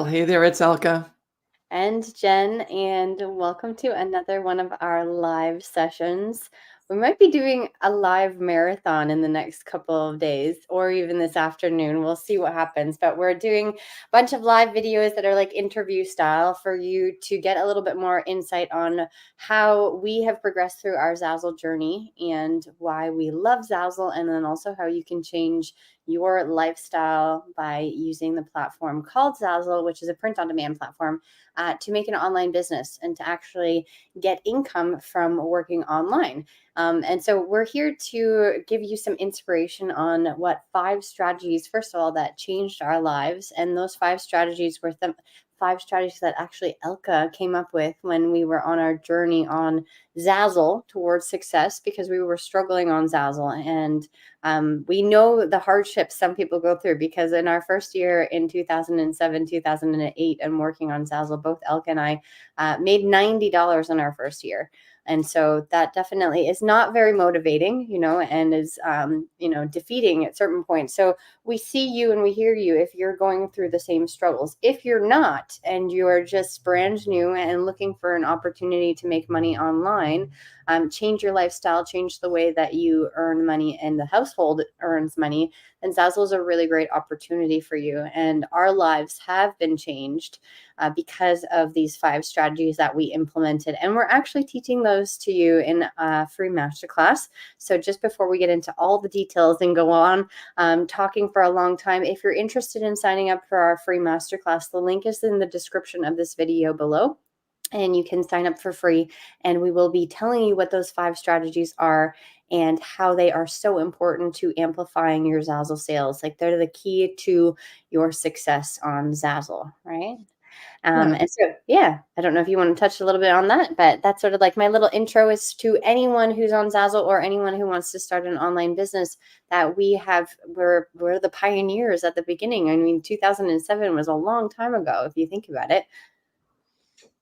Hey there, it's Elke. And Jen, and welcome to another one of our live sessions. We might be doing a live marathon in the next couple of days or even this afternoon. We'll see what happens. But we're doing a bunch of live videos that are like interview style for you to get a little bit more insight on how we have progressed through our Zazzle journey and why we love Zazzle, and then also how you can change your lifestyle by using the platform called Zazzle, which is a print on demand platform to make an online business and to actually get income from working online. And so we're here to give you some inspiration on what 5 strategies, first of all, that changed our lives. And those 5 strategies were 5 strategies that actually Elke came up with when we were on our journey on Zazzle towards success, because we were struggling on Zazzle. And we know the hardships some people go through, because in our first year in 2007, 2008, and working on Zazzle, both Elke and I made $90 in our first year. And so that definitely is not very motivating, and is, defeating at certain points. So we see you and we hear you if you're going through the same struggles. If you're not, and you are just brand new and looking for an opportunity to make money online, change your lifestyle, change the way that you earn money and the household earns money, then Zazzle is a really great opportunity for you. And our lives have been changed because of these 5 strategies that we implemented. And we're actually teaching those to you in a free masterclass. So just before we get into all the details and go on talking for a long time, if you're interested in signing up for our free masterclass, the link is in the description of this video below. And you can sign up for free, and we will be telling you what those 5 strategies are and how they are so important to amplifying your Zazzle sales. Like, they're the key to your success on Zazzle, right? And so, yeah, I don't know if you want to touch a little bit on that, but that's sort of like my little intro is to anyone who's on Zazzle or anyone who wants to start an online business, that we're the pioneers at the beginning. I mean, 2007 was a long time ago, if you think about it.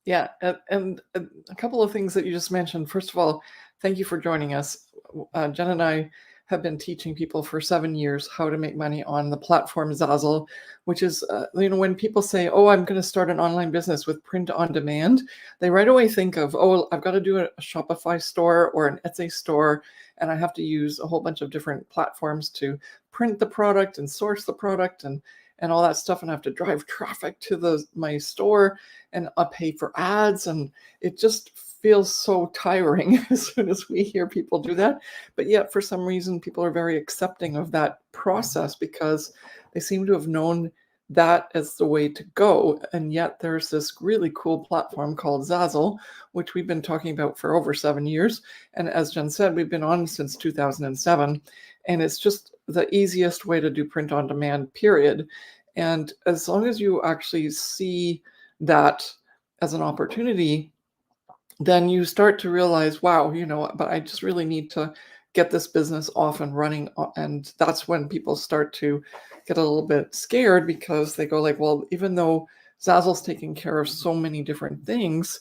Yeah, and a couple of things that you just mentioned. First of all, thank you for joining us. Jen and I have been teaching people for 7 years how to make money on the platform Zazzle, which is, when people say, oh, I'm going to start an online business with print on demand, they right away think of, oh, I've got to do a Shopify store or an Etsy store, and I have to use a whole bunch of different platforms to print the product and source the product and all that stuff, and I have to drive traffic to my store, and I pay for ads, and it just feels so tiring as soon as we hear people do that. But yet, for some reason, people are very accepting of that process because they seem to have known that as the way to go. And yet there's this really cool platform called Zazzle, which we've been talking about for over 7 years. And as Jen said, we've been on since 2007. And it's just the easiest way to do print on demand, period. And as long as you actually see that as an opportunity, then you start to realize, wow, but I just really need to get this business off and running. And that's when people start to get a little bit scared, because they go like, well, even though Zazzle's taking care of so many different things,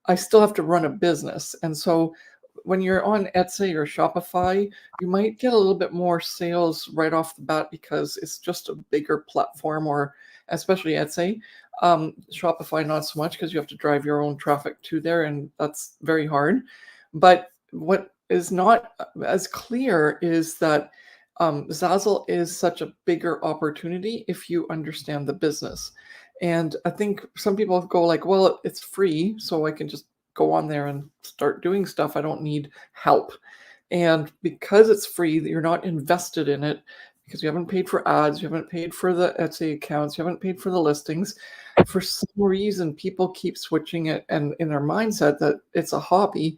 I still have to run a business. And so when you're on Etsy or Shopify, you might get a little bit more sales right off the bat because it's just a bigger platform, or especially Etsy. Shopify, not so much, because you have to drive your own traffic to there, and that's very hard. But what is not as clear is that Zazzle is such a bigger opportunity if you understand the business. And I think some people go like, well, it's free, so I can just go on there and start doing stuff. I don't need help. And because it's free, you're not invested in it, because you haven't paid for ads, you haven't paid for the Etsy accounts, you haven't paid for the listings. For some reason, people keep switching it, and in their mindset that it's a hobby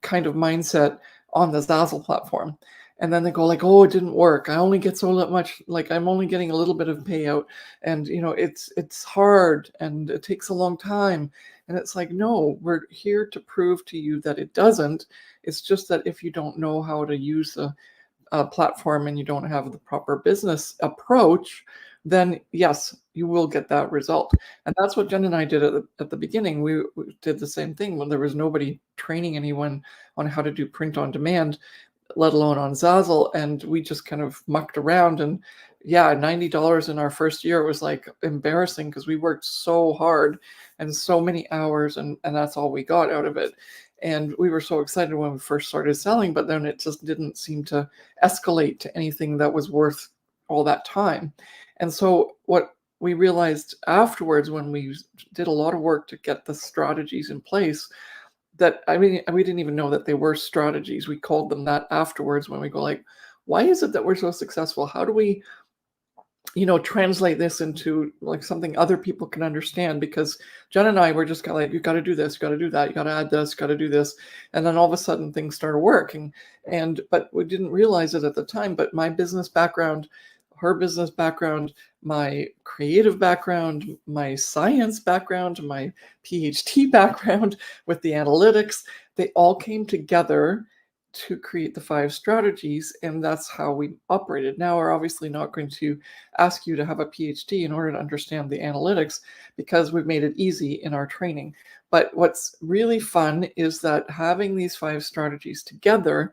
kind of mindset on the Zazzle platform. And then they go like, oh, it didn't work. I only get so much, like I'm only getting a little bit of payout. And, it's hard and it takes a long time. And it's like, no, we're here to prove to you that it doesn't. It's just that if you don't know how to use a platform and you don't have the proper business approach, then yes, you will get that result. And that's what Jen and I did at the beginning. We did the same thing when there was nobody training anyone on how to do print on demand. let alone on Zazzle. And we just kind of mucked around, and yeah, $90 in our first year was like embarrassing because we worked so hard and so many hours, and that's all we got out of it. And we were so excited when we first started selling, but then it just didn't seem to escalate to anything that was worth all that time. And so what we realized afterwards, when we did a lot of work to get the strategies in place, that I mean, we didn't even know that they were strategies. We called them that afterwards, when we go like, why is it that we're so successful? How do we, translate this into like something other people can understand? Because Jen and I were just kind of like, you got to do this, you got to do that, you got to add this, got to do this. And then all of a sudden things started working. But we didn't realize it at the time. But my business background, her business background, my creative background, my science background, my PhD background with the analytics, they all came together to create the 5 strategies, and that's how we operated. Now, we're obviously not going to ask you to have a PhD in order to understand the analytics, because we've made it easy in our training. But what's really fun is that having these 5 strategies together,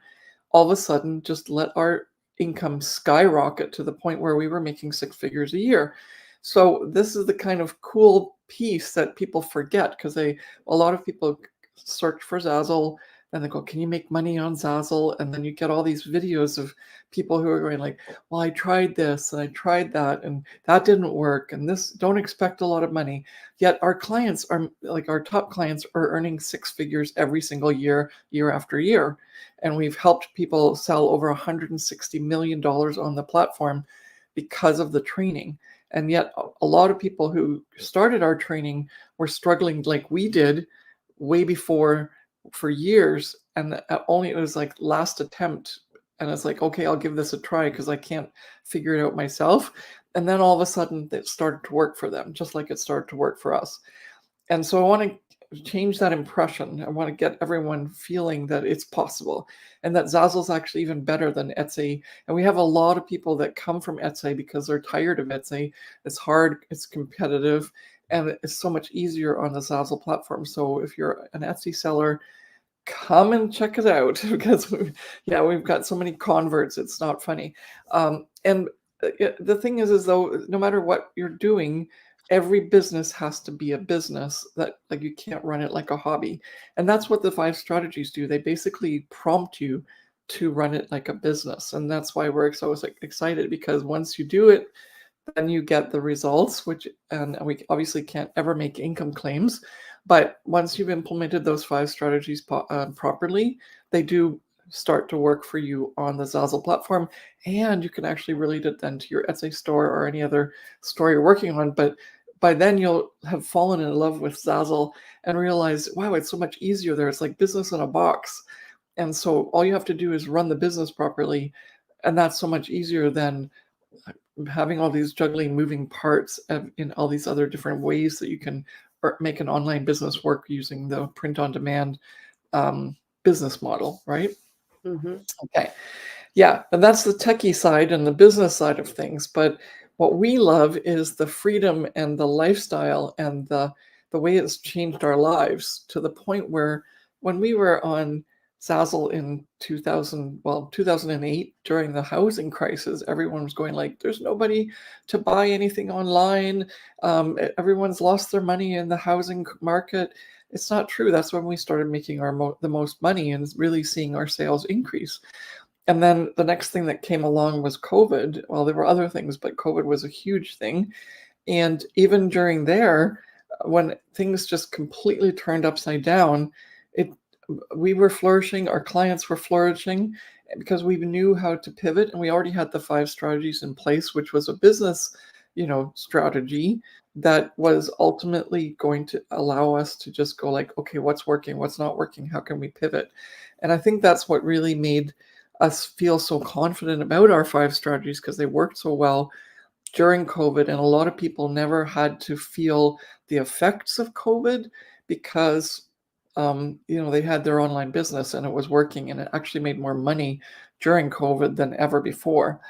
all of a sudden just let our income skyrocket to the point where we were making 6 figures a year. So this is the kind of cool piece that people forget, because a lot of people search for Zazzle, and they go, can you make money on Zazzle? And then you get all these videos of people who are going like, well, I tried this and I tried that and that didn't work. And this, don't expect a lot of money. Yet our clients are like, our top clients are earning 6 figures every single year, year after year. And we've helped people sell over $160 million on the platform because of the training. And yet a lot of people who started our training were struggling like we did way before, for years, and only it was like last attempt, and it's like, okay, I'll give this a try because I can't figure it out myself. And then all of a sudden it started to work for them, just like it started to work for us. And so I want to change that impression. I want to get everyone feeling that it's possible, and that Zazzle is actually even better than Etsy. And we have a lot of people that come from Etsy because they're tired of Etsy. It's hard, it's competitive, and it's so much easier on the Zazzle platform. So if you're an Etsy seller, come and check it out, because we've got so many converts. It's not funny. And the thing is though, no matter what you're doing, every business has to be a business. That, like, you can't run it like a hobby. And that's what the 5 strategies do. They basically prompt you to run it like a business. And that's why we're so excited, because once you do it, then you get the results, and we obviously can't ever make income claims. But once you've implemented those 5 strategies properly, they do start to work for you on the Zazzle platform. And you can actually relate it then to your Etsy store or any other store you're working on. But by then you'll have fallen in love with Zazzle and realize, wow, it's so much easier there. It's like business in a box. And so all you have to do is run the business properly. And that's so much easier than having all these juggling moving parts in all these other different ways that you can make an online business work using the print on demand business model, right? Mm-hmm. Okay. Yeah, and that's the techie side and the business side of things. But what we love is the freedom and the lifestyle and the way it's changed our lives, to the point where when we were on Zazzle in 2008, during the housing crisis, everyone was going like, there's nobody to buy anything online. Everyone's lost their money in the housing market. It's not true. That's when we started making the most money and really seeing our sales increase. And then the next thing that came along was COVID. Well, there were other things, but COVID was a huge thing. And even during there, when things just completely turned upside down, we were flourishing, our clients were flourishing, because we knew how to pivot, and we already had the 5 strategies in place, which was a business, strategy that was ultimately going to allow us to just go like, okay, what's working, what's not working, how can we pivot? And I think that's what really made us feel so confident about our 5 strategies, because they worked so well during COVID. And a lot of people never had to feel the effects of COVID, because they had their online business and it was working, and it actually made more money during COVID than ever before.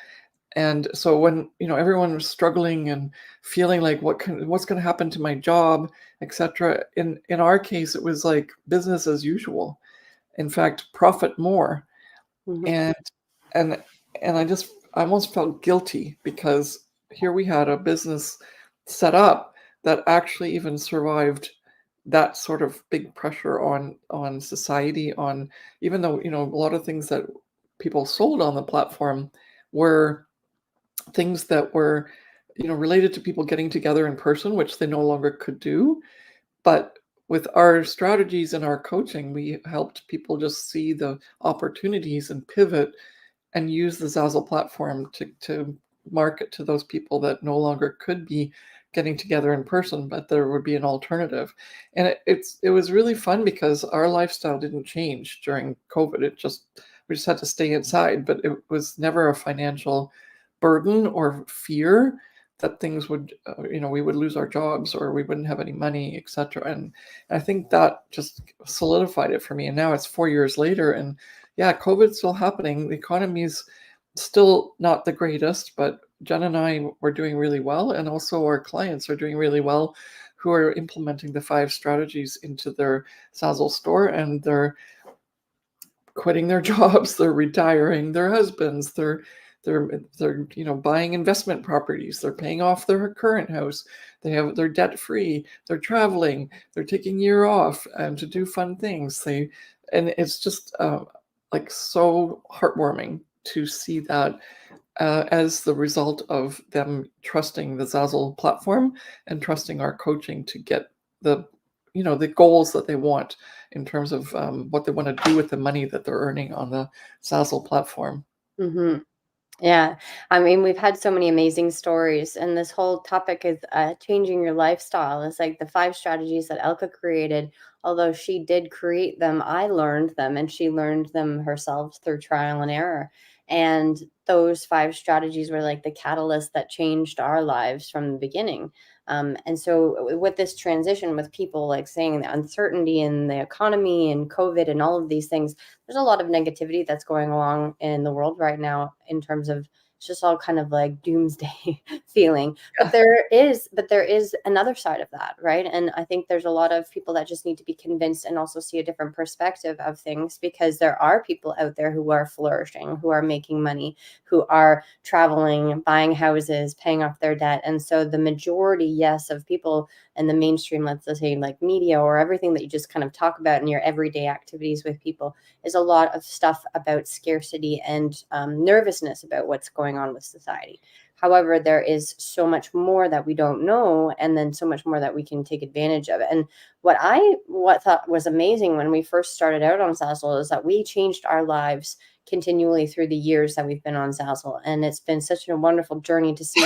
And so when everyone was struggling and feeling like what's going to happen to my job, etc., in our case it was like business as usual. In fact, profit more. Mhm. and and I almost felt guilty because here we had a business set up that actually even survived that sort of big pressure on society, on, even though, a lot of things that people sold on the platform were things that were, related to people getting together in person, which they no longer could do. But with our strategies and our coaching, we helped people just see the opportunities and pivot and use the Zazzle platform to market to those people that no longer could be getting together in person, but there would be an alternative. And it was really fun because our lifestyle didn't change during COVID. We just had to stay inside, but it was never a financial burden or fear that things would, we would lose our jobs or we wouldn't have any money, etc. And I think that just solidified it for me. And now it's 4 years later, and yeah, COVID's still happening. The economy's still not the greatest, but Jen and I were doing really well, and also our clients are doing really well, who are implementing the 5 strategies into their Zazzle store, and they're quitting their jobs, they're retiring their husbands, they're buying investment properties, they're paying off their current house, they're debt free, they're traveling, they're taking year off and to do fun things. And it's just like so heartwarming to see that as the result of them trusting the Zazzle platform and trusting our coaching to get the goals that they want in terms of what they want to do with the money that they're earning on the Zazzle platform. Mhm. Yeah. I mean, we've had so many amazing stories, and this whole topic is changing your lifestyle. It's like the 5 strategies that Elka created. Although she did create them, I learned them, and she learned them herself through trial and error. And those 5 strategies were like the catalyst that changed our lives from the beginning. And so, with this transition, with people like saying the uncertainty in the economy and COVID and all of these things, there's a lot of negativity that's going along in the world right now in terms of it's just all kind of like doomsday feeling. Yeah. But there is another side of that, right? And I think there's a lot of people that just need to be convinced and also see a different perspective of things, because there are people out there who are flourishing, who are making money, who are traveling, buying houses, paying off their debt. And so the majority, yes, of people in the mainstream, let's say like media or everything that you just kind of talk about in your everyday activities with people, is a lot of stuff about scarcity and nervousness about what's going on with society. However, there is so much more that we don't know, and then so much more that we can take advantage of. And what thought was amazing when we first started out on Zazzle is that we changed our lives continually through the years that we've been on Zazzle, and it's been such a wonderful journey to see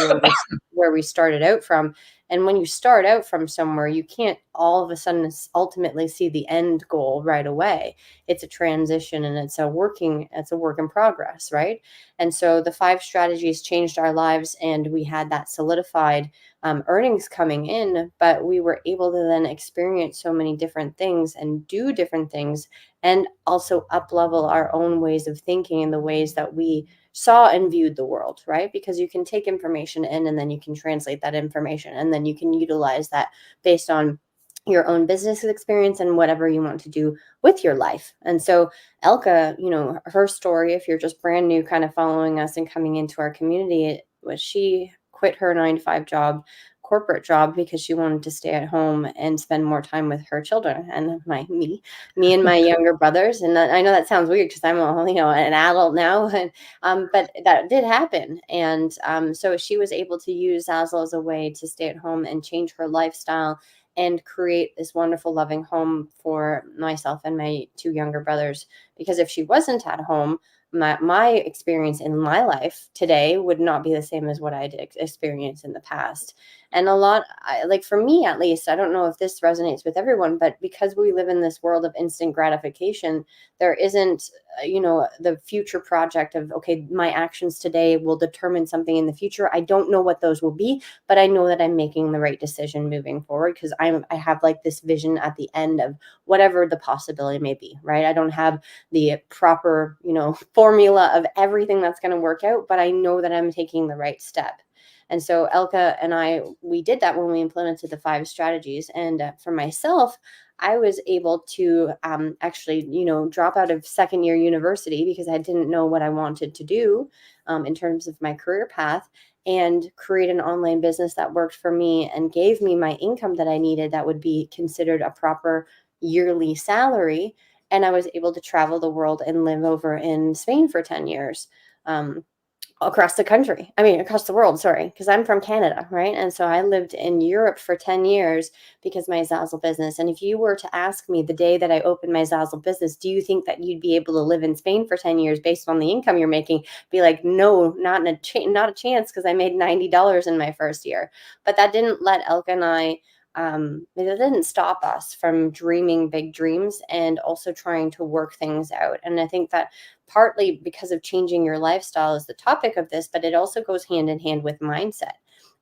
where we started out from. And when you start out from somewhere, you can't all of a sudden ultimately see the end goal right away. It's a transition, and it's a work in progress, right? And so the 5 strategies changed our lives, and we had that solidified earnings coming in, but we were able to then experience so many different things and do different things, and also up level our own ways of thinking and the ways that we saw and viewed the world, right? Because you can take information in, and then you can translate that information, and then you can utilize that based on your own business experience and whatever you want to do with your life. And so Elka, her story, if you're just brand new kind of following us and coming into our community, it was she quit her 9 to 5 corporate job, because she wanted to stay at home and spend more time with her children and me and my younger brothers. And I know that sounds weird because I'm an adult now, but that did happen. And so she was able to use Zazzle as a way to stay at home and change her lifestyle and create this wonderful, loving home for myself and my 2 younger brothers. Because if she wasn't at home, my experience in my life today would not be the same as what I did experience in the past. And like for me, at least, I don't know if this resonates with everyone, but because we live in this world of instant gratification, there isn't, the future project of, okay, my actions today will determine something in the future. I don't know what those will be, but I know that I'm making the right decision moving forward, because I have like this vision at the end of whatever the possibility may be, right? I don't have the proper, formula of everything that's going to work out, but I know that I'm taking the right step. And so Elka and we did that when we implemented the 5 strategies. And for myself, I was able to actually, drop out of second year university because I didn't know what I wanted to do in terms of my career path, and create an online business that worked for me and gave me my income that I needed that would be considered a proper yearly salary. And I was able to travel the world and live over in Spain for 10 years. Across the country. I mean, across the world, sorry, because I'm from Canada, right? And so I lived in Europe for 10 years because my Zazzle business. And if you were to ask me the day that I opened my Zazzle business, do you think that you'd be able to live in Spain for 10 years based on the income you're making? Be like, no, not a chance, because I made $90 in my first year. But that didn't let Elke and I, it didn't stop us from dreaming big dreams and also trying to work things out. And I think that partly because of changing your lifestyle is the topic of this, but it also goes hand in hand with mindset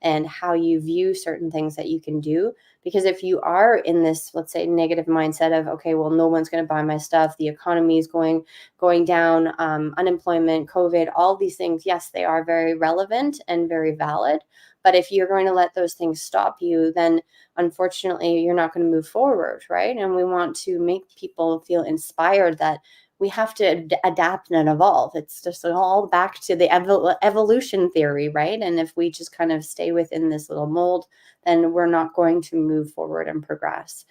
and how you view certain things that you can do. Because if you are in this, let's say, negative mindset of, okay, well, no one's going to buy my stuff, the economy is going down, unemployment, COVID, all these things, yes, they are very relevant and very valid. But if you're going to let those things stop you, then unfortunately, you're not going to move forward, right? And we want to make people feel inspired that we have to adapt and evolve. It's just all back to the evolution theory, right? And if we just kind of stay within this little mold, then we're not going to move forward and progress.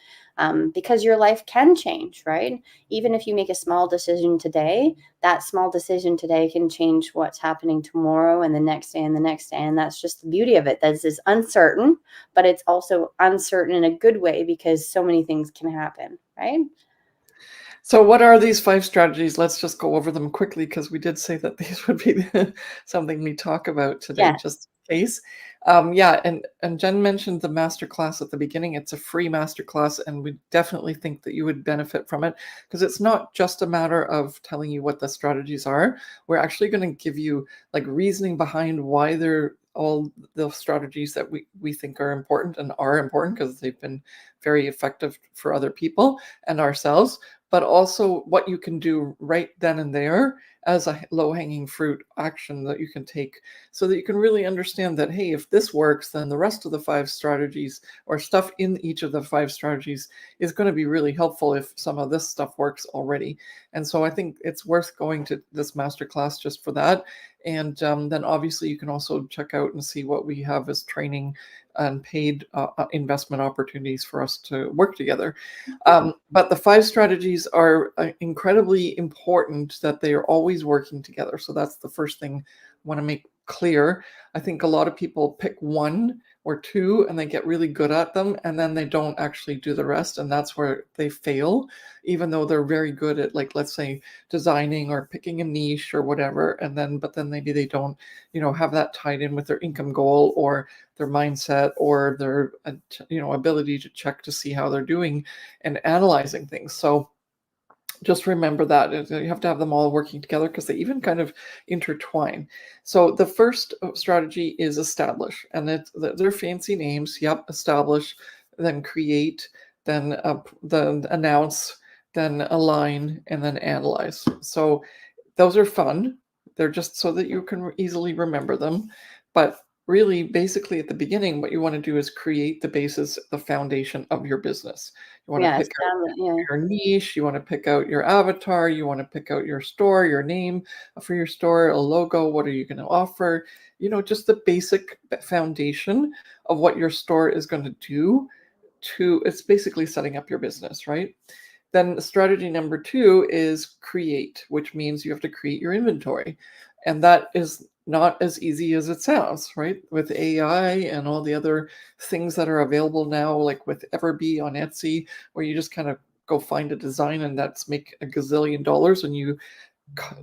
Because your life can change, right? Even if you make a small decision today, that small decision today can change what's happening tomorrow and the next day and the next day. And that's just the beauty of it. This is uncertain, but it's also uncertain in a good way because so many things can happen, right? So what are these 5 strategies? Let's just go over them quickly, because we did say that these would be something we talk about today, Yeah. just in case. Yeah, and Jen mentioned the masterclass at the beginning. It's a free masterclass, and we definitely think that you would benefit from it, because it's not just a matter of telling you what the strategies are. We're actually going to give you like reasoning behind why they're all the strategies that we think are important, and are important because they've been very effective for other people and ourselves, but also what you can do right then and there as a low-hanging fruit action that you can take, so that you can really understand that, hey, if this works, then the rest of the 5 strategies, or stuff in each of the 5 strategies, is going to be really helpful if some of this stuff works already. And so I think it's worth going to this masterclass just for that. And then obviously you can also check out and see what we have as training and paid investment opportunities for us to work together. But the 5 strategies are incredibly important, that they are always working together. So that's the first thing I want to make clear. I think a lot of people pick 1 or 2 and they get really good at them, and then they don't actually do the rest. And that's where they fail, even though they're very good at, like, let's say, designing or picking a niche or whatever. But then maybe they don't, have that tied in with their income goal or their mindset or their, ability to check to see how they're doing and analyzing things. So just remember that you have to have them all working together, because they even kind of intertwine. So the first strategy is establish, and they're fancy names. Yep, establish, then create, then announce, then align, and then analyze. So those are fun. They're just so that you can easily remember them. But really, basically, at the beginning, what you want to do is create the basis, the foundation of your business. You want to Yes. pick out your niche, you want to pick out your avatar, you want to pick out your store, your name for your store, a logo, what are you going to offer? Just the basic foundation of what your store is going to do. It's basically setting up your business, right? Then strategy number 2 is create, which means you have to create your inventory. And that is not as easy as it sounds, right? With AI and all the other things that are available now, like with Everbee on Etsy, where you just kind of go find a design and that's make a gazillion dollars, and you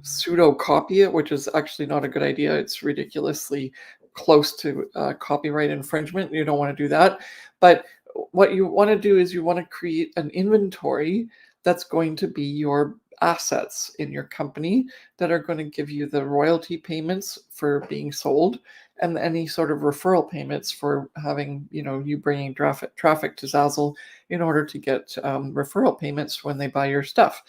pseudo copy it, which is actually not a good idea. It's ridiculously close to copyright infringement. You don't want to do that. But what you want to do is you want to create an inventory that's going to be your assets in your company, that are going to give you the royalty payments for being sold, and any sort of referral payments for having, you bringing traffic to Zazzle in order to get referral payments when they buy your stuff.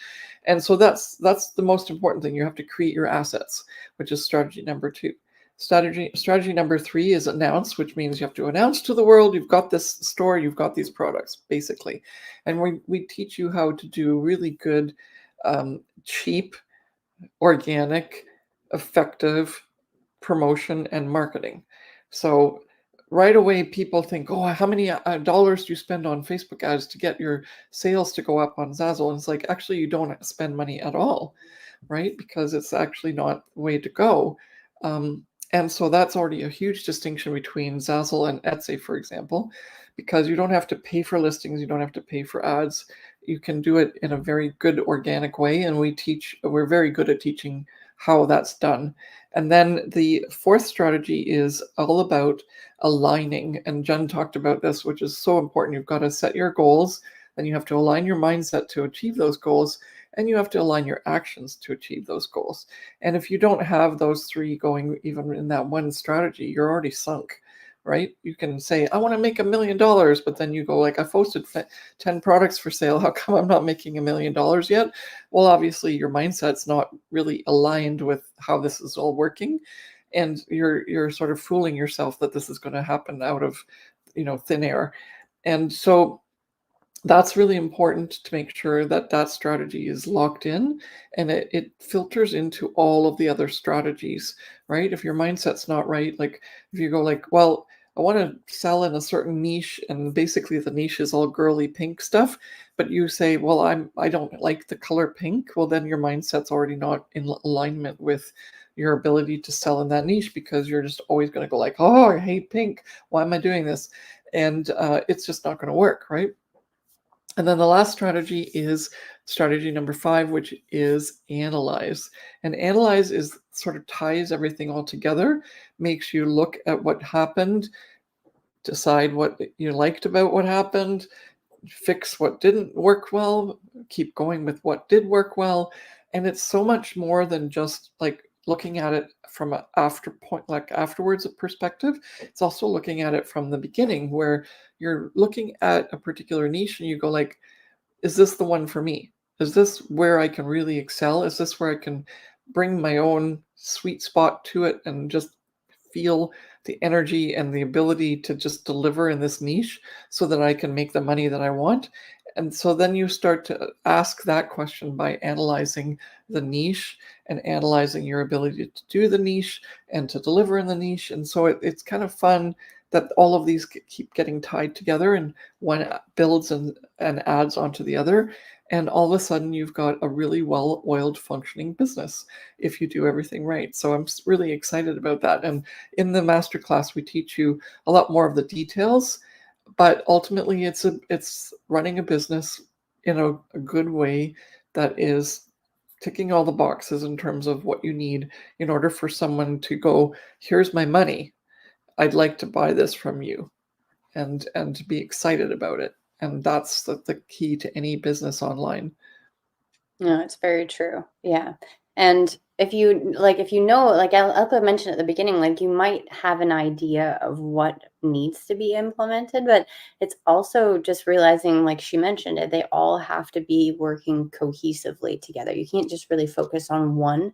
And so that's the most important thing. You have to create your assets, which is strategy number 2. Strategy number 3 is announce, which means you have to announce to the world you've got this store, you've got these products, basically. And we teach you how to do really good, cheap, organic, effective promotion and marketing. So right away, people think, oh, how many dollars do you spend on Facebook ads to get your sales to go up on Zazzle? And it's like, actually, you don't spend money at all, right? Because it's actually not the way to go. And so that's already a huge distinction between Zazzle and Etsy, for example, because you don't have to pay for listings, you don't have to pay for ads. You can do it in a very good organic way. And we're very good at teaching how that's done. And then the 4th strategy is all about aligning. And Jen talked about this, which is so important. You've got to set your goals, then you have to align your mindset to achieve those goals, and you have to align your actions to achieve those goals. And if you don't have those 3 going even in that one strategy, you're already sunk, right? You can say, I want to make $1 million, but then you go like, I posted 10 products for sale. How come I'm not making $1 million yet? Well, obviously your mindset's not really aligned with how this is all working. And you're sort of fooling yourself that this is going to happen out of, thin air. And so that's really important to make sure that that strategy is locked in and it filters into all of the other strategies, right? If your mindset's not right, like if you go like, well, I want to sell in a certain niche and basically the niche is all girly pink stuff, but you say, well, I don't like the color pink. Well, then your mindset's already not in alignment with your ability to sell in that niche because you're just always going to go like, oh, I hate pink. Why am I doing this? And it's just not going to work, right? And then the last strategy is strategy number 5, which is analyze. And analyze is sort of ties everything all together, makes you look at what happened, decide what you liked about what happened, fix what didn't work well, keep going with what did work well. And it's so much more than just like looking at it from an afterwards perspective. It's also looking at it from the beginning where you're looking at a particular niche and you go like, is this the one for me? Is this where I can really excel? Is this where I can bring my own sweet spot to it and just feel the energy and the ability to just deliver in this niche so that I can make the money that I want? And so then you start to ask that question by analyzing the niche and analyzing your ability to do the niche and to deliver in the niche. And so it's kind of fun that all of these keep getting tied together and one builds and adds onto the other. And all of a sudden you've got a really well-oiled functioning business if you do everything right. So I'm really excited about that. And in the masterclass, we teach you a lot more of the details, but ultimately it's running a business in a good way that is ticking all the boxes in terms of what you need in order for someone to go, here's my money. I'd like to buy this from you and to be excited about it. And that's the key to any business online. No, it's very true. Yeah. And if you like Elke mentioned at the beginning, like you might have an idea of what needs to be implemented, but it's also just realizing, like she mentioned it, they all have to be working cohesively together. You can't just really focus on one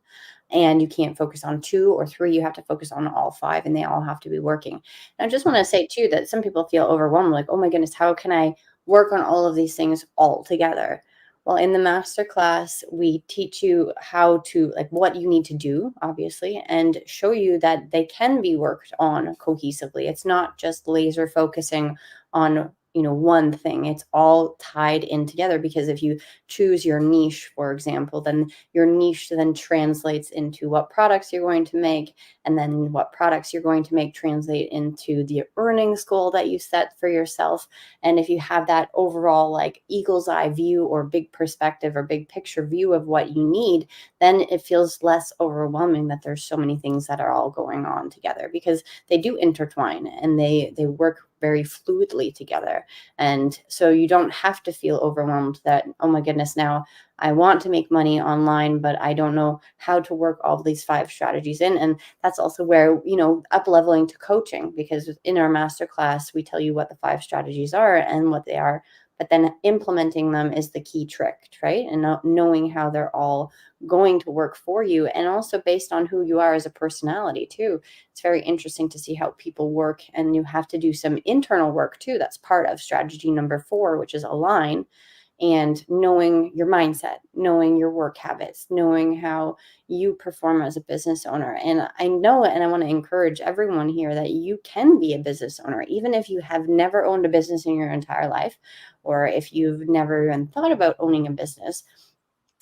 and you can't focus on 2 or 3. You have to focus on all 5 and they all have to be working. And I just want to say too that some people feel overwhelmed, like, oh my goodness, how can I work on all of these things all together? Well, in the masterclass, we teach you how to, like, what you need to do, obviously, and show you that they can be worked on cohesively. It's not just laser focusing on, one thing. It's all tied in together because if you choose your niche, for example, then your niche then translates into what products you're going to make, and then what products you're going to make translate into the earnings goal that you set for yourself. And if you have that overall like eagle's eye view or big perspective or big picture view of what you need, then it feels less overwhelming that there's so many things that are all going on together because they do intertwine and they work very fluidly together. And so you don't have to feel overwhelmed that, oh my goodness, now I want to make money online, but I don't know how to work all these 5 strategies in. And that's also where, up leveling to coaching, because in our masterclass, we tell you what the 5 strategies are and what they are but then implementing them is the key trick, right? And knowing how they're all going to work for you, and also based on who you are as a personality too. It's very interesting to see how people work, and you have to do some internal work too. That's part of strategy number 4, which is align, and knowing your mindset, knowing your work habits, knowing how you perform as a business owner. And I know, and I want to encourage everyone here, that you can be a business owner, even if you have never owned a business in your entire life, or if you've never even thought about owning a business.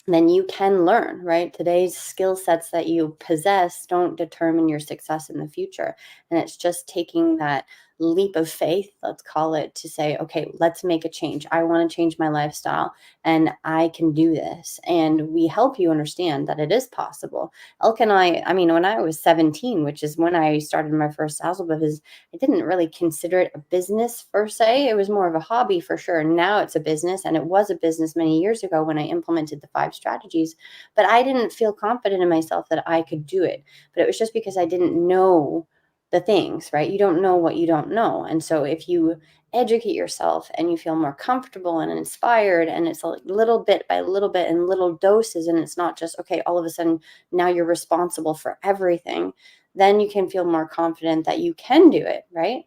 Then you can learn, right? Today's skill sets that you possess don't determine your success in the future. And it's just taking that leap of faith, let's call it, to say, okay, let's make a change. I want to change my lifestyle and I can do this. And we help you understand that it is possible. Elke and I mean, when I was 17, which is when I started my first Zazzle business, I didn't really consider it a business per se. It was more of a hobby for sure. Now it's a business, and it was a business many years ago when I implemented the 5 strategies, but I didn't feel confident in myself that I could do it. But it was just because I didn't know the things, right? You don't know what you don't know. And so if you educate yourself and you feel more comfortable and inspired, and it's a little bit by little bit in little doses, and it's not just, okay, all of a sudden now you're responsible for everything, then you can feel more confident that you can do it, right?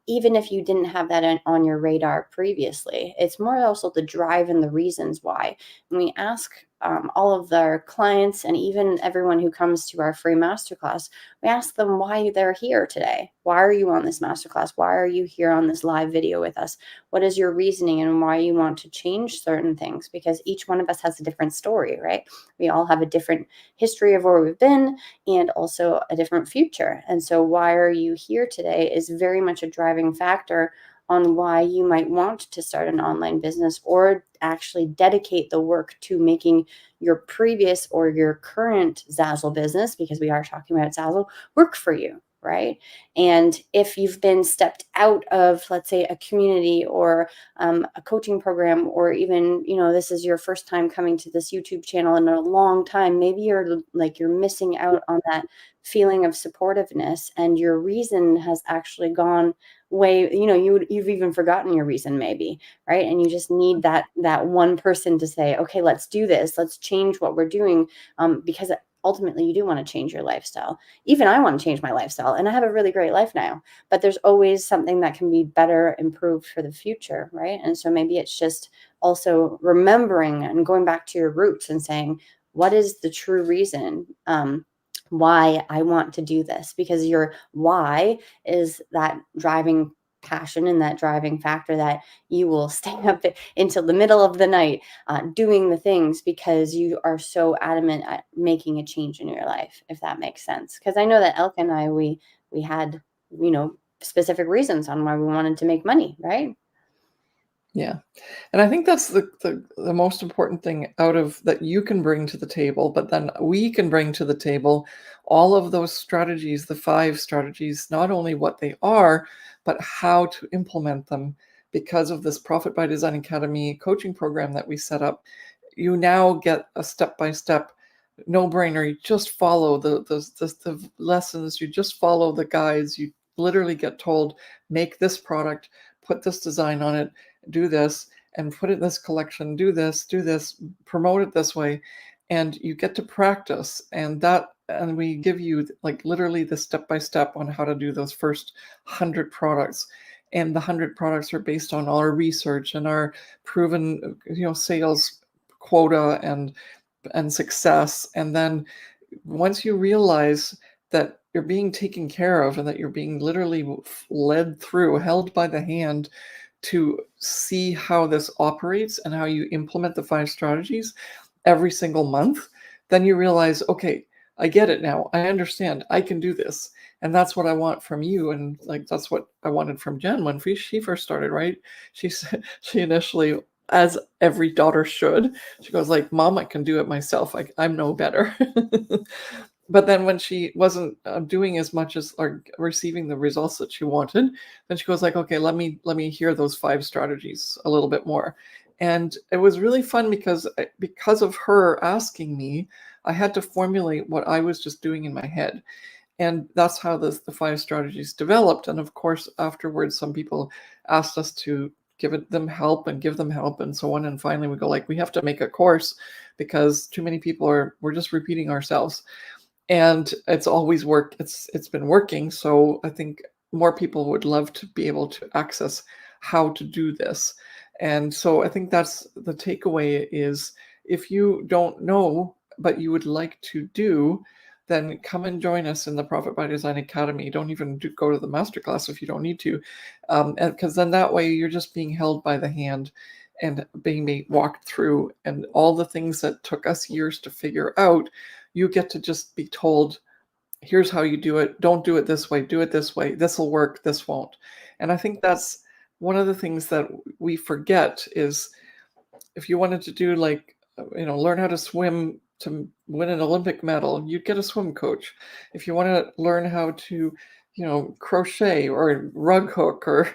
Even if you didn't have that on your radar previously. It's more also the drive and the reasons why. And we ask all of our clients, and even everyone who comes to our free masterclass, we ask them why they're here today. Why are you on this masterclass? Why are you here on this live video with us? What is your reasoning and why you want to change certain things? Because each one of us has a different story, right? We all have a different history of where we've been, and also a different future. And so why are you here today is very much a driving factor on why you might want to start an online business, or actually dedicate the work to making your previous or your current Zazzle business, because we are talking about Zazzle, work for you, right? And if you've been stepped out of, let's say, a community or a coaching program, or even, this is your first time coming to this YouTube channel in a long time, maybe you're missing out on that feeling of supportiveness, and your reason has actually gone way, you've even forgotten your reason maybe, right? And you just need that one person to say, okay, let's do this, let's change what we're doing, because ultimately you do want to change your lifestyle. Even I want to change my lifestyle, and I have a really great life now, but there's always something that can be better, improved for the future, right? And so maybe it's just also remembering and going back to your roots and saying, what is the true reason why I want to do this? Because your why is that driving passion and that driving factor that you will stay up until the middle of the night doing the things, because you are so adamant at making a change in your life, if that makes sense. Because I know that Elke and I, we had, specific reasons on why we wanted to make money, right? Yeah. And I think that's the most important thing out of that you can bring to the table, but then we can bring to the table all of those strategies, the 5 strategies, not only what they are, but how to implement them. Because of this Profit by Design Academy coaching program that we set up, you now get a step-by-step no-brainer. You just follow the lessons, you just follow the guides, you literally get told, make this product, put this design on it, do this, and put it in this collection, do this, promote it this way, and you get to practice. And we give you literally the step-by-step on how to do those first 100 products. And the 100 products are based on our research and our proven, sales quota and success. And then once you realize that you're being taken care of and that you're being literally led through, held by the hand to see how this operates and how you implement the 5 strategies every single month, then you realize, okay, I get it now. I understand. I can do this. And that's what I want from you. And that's what I wanted from Jen when she first started, right? She initially, as every daughter should, she goes Mom, I can do it myself. I'm no better. But then when she wasn't doing as much as or receiving the results that she wanted, then she goes okay, let me hear those 5 strategies a little bit more. And it was really fun because of her asking me, I had to formulate what I was just doing in my head. And that's how the 5 strategies developed. And of course, afterwards, some people asked us to them help and give them help and so on. And finally we go like, we have to make a course because too many people we're just repeating ourselves. And it's always worked. It's been working. So I think more people would love to be able to access how to do this. And so I think that's the takeaway is, if you don't know, but you would like to do, then come and join us in the Profit by Design Academy. Don't even go to the masterclass if you don't need to, because then that way you're just being held by the hand and being walked through, and all the things that took us years to figure out, you get to just be told, here's how you do it. Don't do it this way. Do it this way. This will work. This won't. And I think that's one of the things that we forget is, if you wanted to do like, learn how to swim to win an Olympic medal, you'd get a swim coach. If you want to learn how to, crochet or rug hook or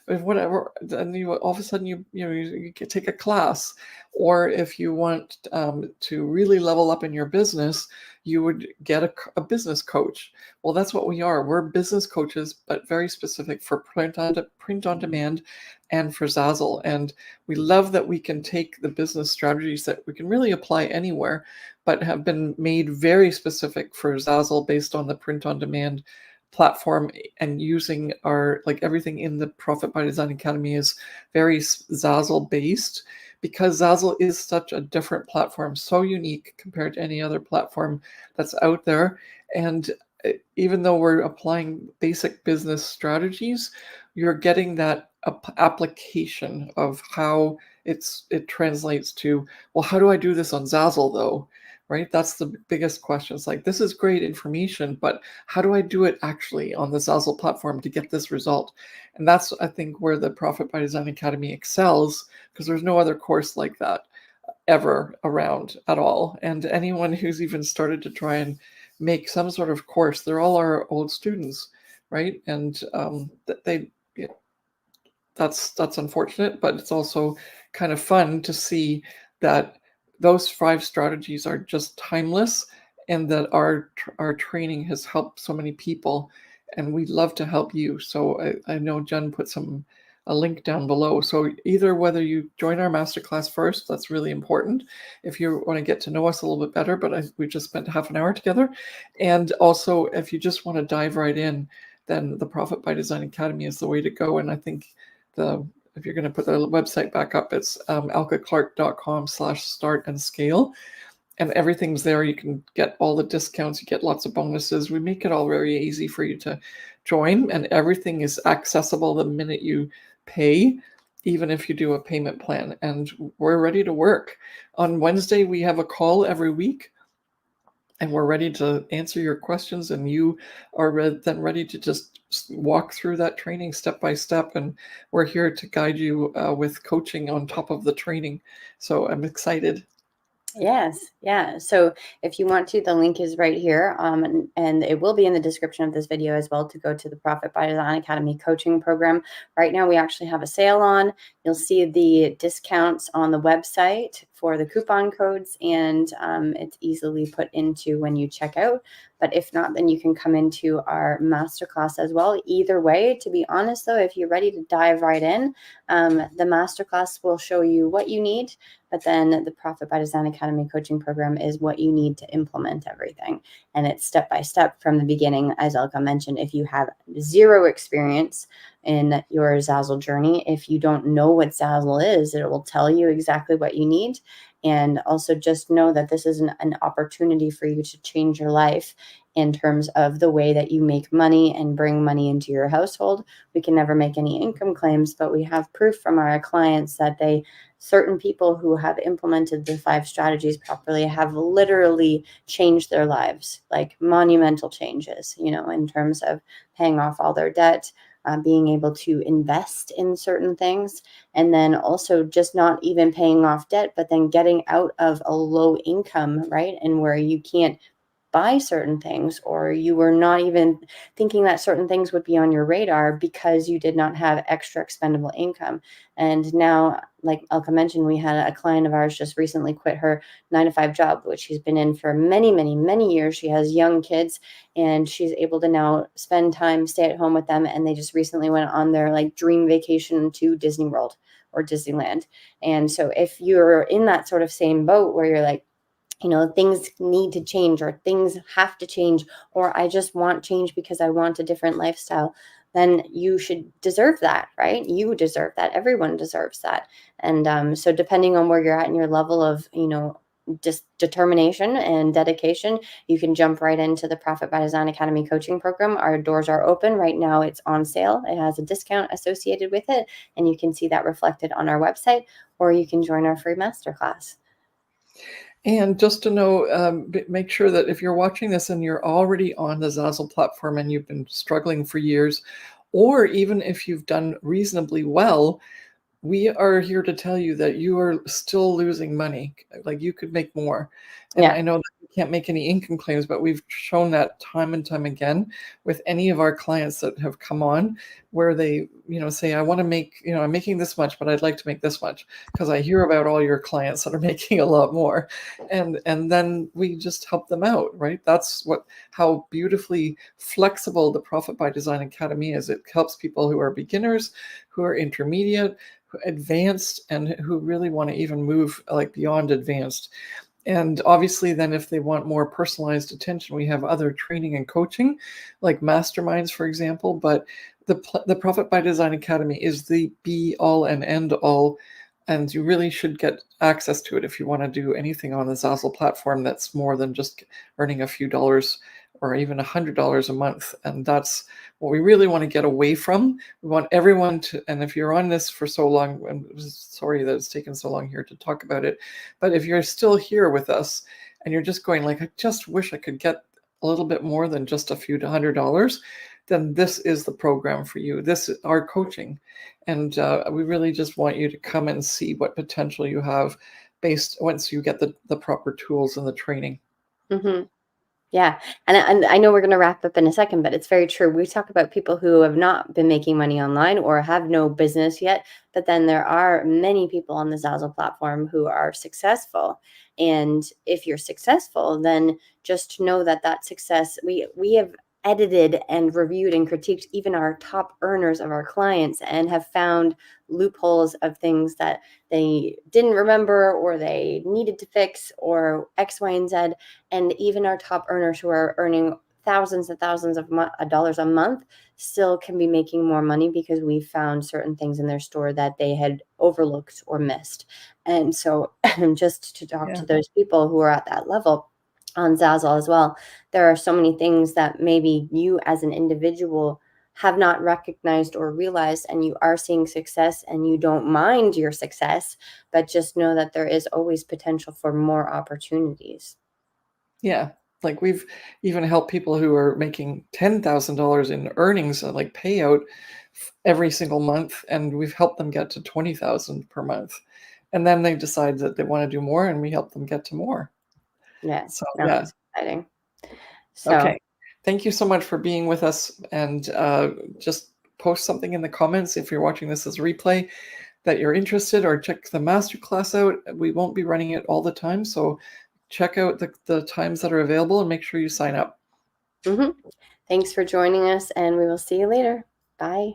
whatever, then you all of a sudden you can take a class. Or if you want to really level up in your business, you would get a business coach. Well, that's what we are. We're business coaches, but very specific for print on demand and for Zazzle. And we love that we can take the business strategies that we can really apply anywhere, but have been made very specific for Zazzle based on the print on demand platform, and using everything in the Profit by Design Academy is very Zazzle based, because Zazzle is such a different platform, so unique compared to any other platform that's out there. And even though we're applying basic business strategies, you're getting that application of how it translates to, well, how do I do this on Zazzle though? Right? That's the biggest question. It's like, this is great information, but how do I do it actually on the Zazzle platform to get this result? And that's, I think, where the Profit by Design Academy excels, because there's no other course like that ever around at all. And anyone who's even started to try and make some sort of course, they're all our old students, right? And that's unfortunate, but it's also kind of fun to see that those 5 strategies are just timeless, and that our training has helped so many people, and we'd love to help you. So I know Jen put a link down below. So either whether you join our masterclass first, that's really important if you want to get to know us a little bit better, but we just spent half an hour together. And also, if you just want to dive right in, then the Profit by Design Academy is the way to go. And I think if you're going to put the website back up, it's elkeclarke.com/start and scale, and everything's there. You can get all the discounts, you get lots of bonuses. We make it all very easy for you to join, and everything is accessible the minute you pay, even if you do a payment plan. And we're ready to work. On Wednesday, we have a call every week, and we're ready to answer your questions, and you are then ready to just walk through that training step by step. And we're here to guide you with coaching on top of the training. So I'm excited. Yes. Yeah. So if you want to, the link is right here. And it will be in the description of this video as well, to go to the Profit by Design Academy coaching program. Right now, we actually have a sale on. You'll see the discounts on the website for the coupon codes, and it's easily put into when you check out. But if not, then you can come into our masterclass as well. Either way, to be honest, though, if you're ready to dive right in, the masterclass will show you what you need. But then the Profit by Design Academy coaching program is what you need to implement everything. And it's step by step from the beginning. As Elke mentioned, if you have zero experience in your Zazzle journey, if you don't know what Zazzle is, it will tell you exactly what you need. And also just know that this is an opportunity for you to change your life in terms of the way that you make money and bring money into your household. We can never make any income claims, but we have proof from our clients that certain people who have implemented the 5 strategies properly have literally changed their lives, like monumental changes, in terms of paying off all their debt, being able to invest in certain things, and then also just not even paying off debt, but then getting out of a low income, right? And where you can't buy certain things, or you were not even thinking that certain things would be on your radar because you did not have extra expendable income. And now, like Elke mentioned, we had a client of ours just recently quit her 9-to-5 job, which she's been in for many, many, many years. She has young kids, and she's able to now spend time, stay at home with them. And they just recently went on their like dream vacation to Disney World or Disneyland. And so if you're in that sort of same boat where you're like, things need to change, or things have to change, or I just want change because I want a different lifestyle, then you should deserve that, right? You deserve that. Everyone deserves that. And so depending on where you're at in your level of, just determination and dedication, you can jump right into the Profit by Design Academy coaching program. Our doors are open right now. It's on sale. It has a discount associated with it, and you can see that reflected on our website, or you can join our free masterclass. And just to know, make sure that if you're watching this and you're already on the Zazzle platform and you've been struggling for years, or even if you've done reasonably well, we are here to tell you that you are still losing money. Like, you could make more. And Yeah. I know that we can't make any income claims, but we've shown that time and time again with any of our clients that have come on, where they, say, I want to make, I'm making this much, but I'd like to make this much, because I hear about all your clients that are making a lot more. And then we just help them out, right? That's how beautifully flexible the Profit by Design Academy is. It helps people who are beginners, who are intermediate, advanced, and who really want to even move like beyond advanced. And obviously then if they want more personalized attention, we have other training and coaching, like masterminds, for example. But the Profit by Design Academy is the be all and end all, and you really should get access to it if you want to do anything on the Zazzle platform that's more than just earning a few dollars or even $100 a month. And that's what we really want to get away from. We want everyone to, and if you're on this for so long, I'm sorry that it's taken so long here to talk about it, but if you're still here with us and you're just going like, I just wish I could get a little bit more than just a few $100, then this is the program for you. This is our coaching. And we really just want you to come and see what potential you have once you get the proper tools and the training. Mm-hmm. Yeah. And I know we're going to wrap up in a second, but it's very true. We talk about people who have not been making money online or have no business yet, but then there are many people on the Zazzle platform who are successful. And if you're successful, then just know that success, we have edited and reviewed and critiqued even our top earners of our clients, and have found loopholes of things that they didn't remember, or they needed to fix, or X, Y, and Z. And even our top earners who are earning thousands and thousands of dollars a month still can be making more money because we found certain things in their store that they had overlooked or missed. And so just to talk to those people who are at that level on Zazzle as well, there are so many things that maybe you as an individual have not recognized or realized, and you are seeing success and you don't mind your success, but just know that there is always potential for more opportunities. Yeah. Like, we've even helped people who are making $10,000 in earnings, like payout every single month. And we've helped them get to 20,000 per month. And then they decide that they want to do more, and we help them get to more. Yeah. So, No, yeah. it's exciting. So, Okay. Thank you so much for being with us. And just post something in the comments if you're watching this as a replay that you're interested, or check the masterclass out. We won't be running it all the time, so check out the times that are available and make sure you sign up. thanks for joining us, and we will see you later. Bye.